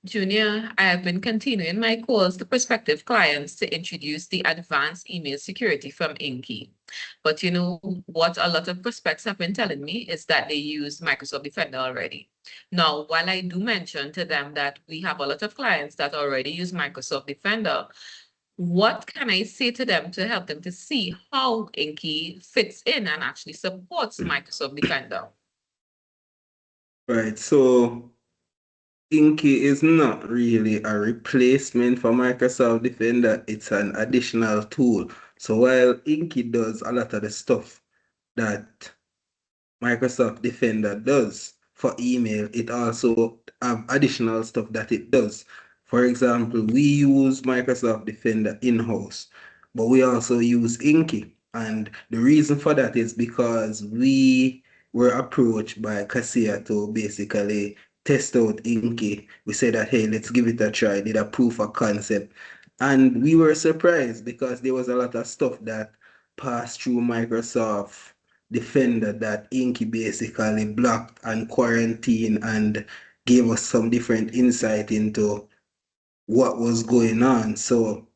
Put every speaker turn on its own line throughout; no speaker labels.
Junior, I have been continuing my calls to prospective clients to introduce the advanced email security from INKY. But you know what a lot of prospects have been telling me is that they use Microsoft Defender already. Now, while I do mention to them that we have a lot of clients that already use Microsoft Defender, what can I say to them to help them to see how INKY fits in and actually supports Microsoft Defender?
Right, so INKY is not really a replacement for Microsoft Defender, it's an additional tool. So while INKY does a lot of the stuff that Microsoft Defender does for email, it also have additional stuff that it does. For example, we use Microsoft Defender in-house, but we also use INKY. And the reason for that is because we were approached by Cassia to basically test out INKY. We said that, hey, let's give it a try, did a proof of concept. And we were surprised because there was a lot of stuff that passed through Microsoft Defender that INKY basically blocked and quarantined and gave us some different insight into what was going on. So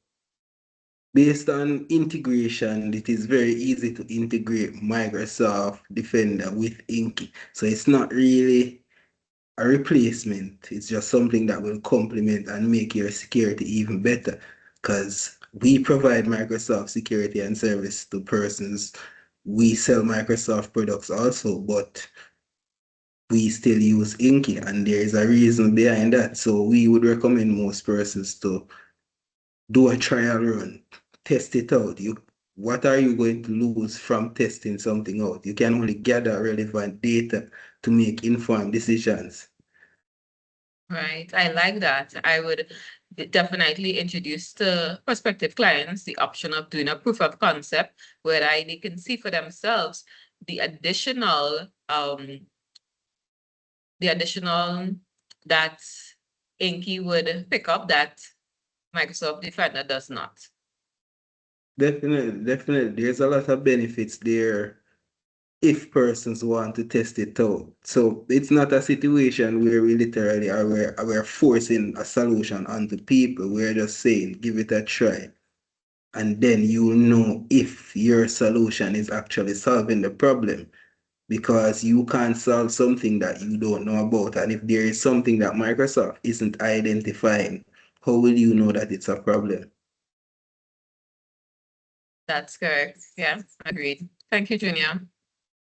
based on integration, it is very easy to integrate Microsoft Defender with INKY. So it's not really a replacement. It's just something that will complement and make your security even better because we provide Microsoft security and service to persons. We sell Microsoft products also, but we still use INKY, and there is a reason behind that. So we would recommend most persons to do a trial run, test it out. What are you going to lose from testing something out? You can only gather relevant data to make informed decisions.
Right. I like that. I would definitely introduce to prospective clients the option of doing a proof of concept where they can see for themselves the additional that INKY would pick up that Microsoft Defender does not.
Definitely, definitely. There's a lot of benefits there if persons want to test it out. So it's not a situation where we literally we're forcing a solution onto people. We're just saying, give it a try. And then you'll know if your solution is actually solving the problem. Because you can't solve something that you don't know about. And if there is something that Microsoft isn't identifying, how will you know that it's a problem?
That's correct. Yeah, agreed. Thank you, Junior.